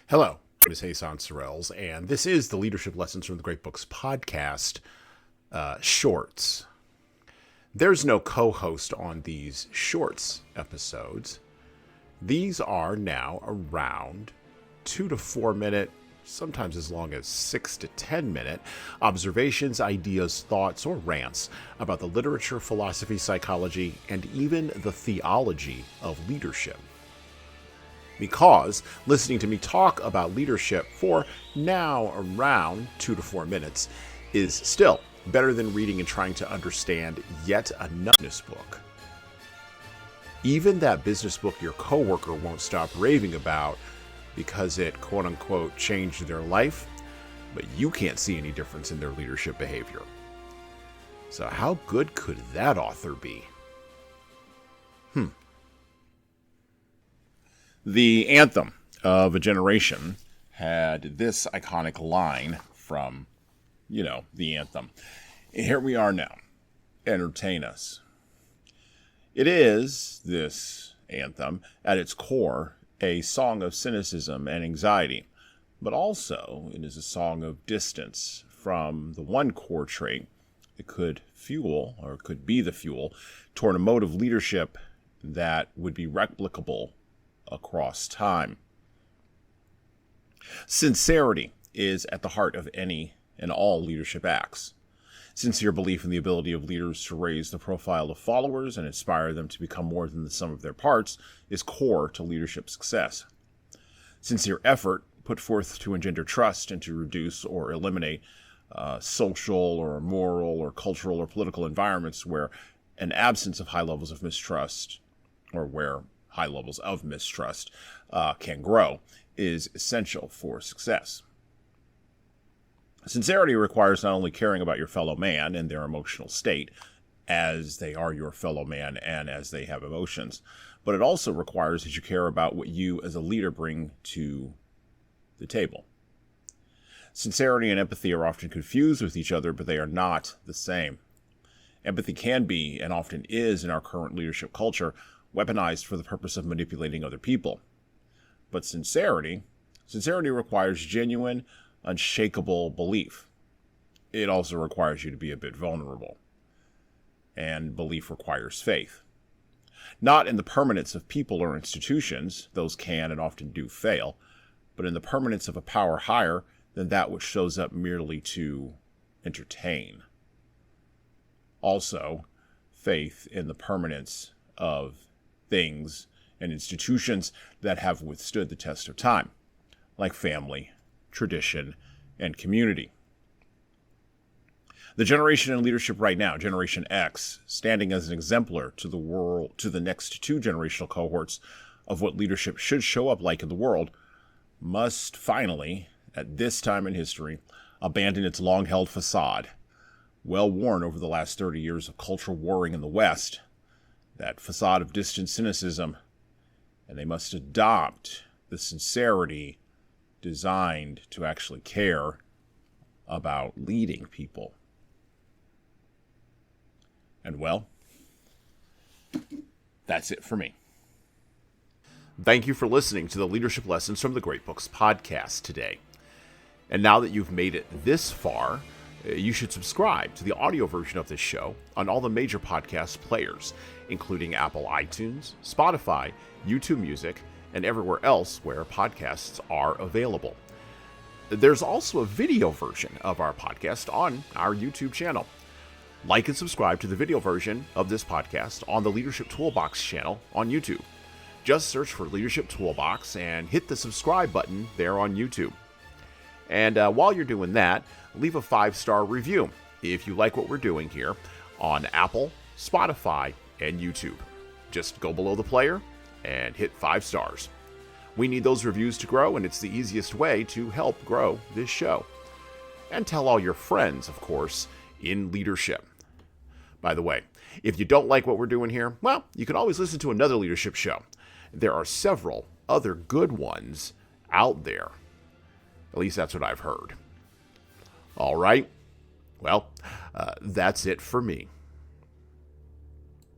Hello, my name is Hassan Sorrells, and this is the Leadership Lessons from the Great Books podcast shorts. There's no co-host on these shorts episodes. These are now around 2 to 4 minute, sometimes as long as 6 to 10 minute observations, ideas, thoughts, or rants about the literature, philosophy, psychology, and even the theology of leadership. Because listening to me talk about leadership for now around 2 to 4 minutes is still better than reading and trying to understand yet another business book. Even that business book your coworker won't stop raving about because it quote-unquote changed their life, but you can't see any difference in their leadership behavior. So how good could that author be? The anthem of a generation had this iconic line from, the anthem. Here we are now. Entertain us. It is, this anthem, at its core, a song of cynicism and anxiety, but also it is a song of distance from the one core trait that could fuel, or could be the fuel, toward a mode of leadership that would be replicable across time. Sincerity is at the heart of any and all leadership acts. Sincere belief in the ability of leaders to raise the profile of followers and inspire them to become more than the sum of their parts is core to leadership success. Sincere effort put forth to engender trust and to reduce or eliminate social or moral or cultural or political environments where an absence of high levels of mistrust, or where high levels of mistrust can grow, is essential for success. Sincerity requires not only caring about your fellow man and their emotional state, as they are your fellow man and as they have emotions, but it also requires that you care about what you as a leader bring to the table. Sincerity and empathy are often confused with each other, but they are not the same. Empathy can be, and often is in our current leadership culture, weaponized for the purpose of manipulating other people. But sincerity requires genuine, unshakable belief. It also requires you to be a bit vulnerable. And belief requires faith. Not in the permanence of people or institutions, those can and often do fail, but in the permanence of a power higher than that which shows up merely to entertain. Also, faith in the permanence of things and institutions that have withstood the test of time, like family, tradition, and community. The generation in leadership right now, Generation X, standing as an exemplar to the world, to the next two generational cohorts of what leadership should show up like in the world, must finally, at this time in history, abandon its long-held facade, well worn over the last 30 years of cultural warring in the West, that facade of distant cynicism, and they must adopt the sincerity designed to actually care about leading people. And well, that's it for me. Thank you for listening to the Leadership Lessons from the Great Books podcast today. And now that you've made it this far, you should subscribe to the audio version of this show on all the major podcast players, including Apple iTunes, Spotify, YouTube Music, and everywhere else where podcasts are available. There's also a video version of our podcast on our YouTube channel. Like and subscribe to the video version of this podcast on the Leadership Toolbox channel on YouTube. Just search for Leadership Toolbox and hit the subscribe button there on YouTube. And while you're doing that, leave a 5-star review if you like what we're doing here on Apple, Spotify, and YouTube. Just go below the player and hit 5 stars. We need those reviews to grow, and it's the easiest way to help grow this show. And tell all your friends, of course, in leadership. By the way, if you don't like what we're doing here, well, you can always listen to another leadership show. There are several other good ones out there. At least that's what I've heard. All right. Well, that's it for me.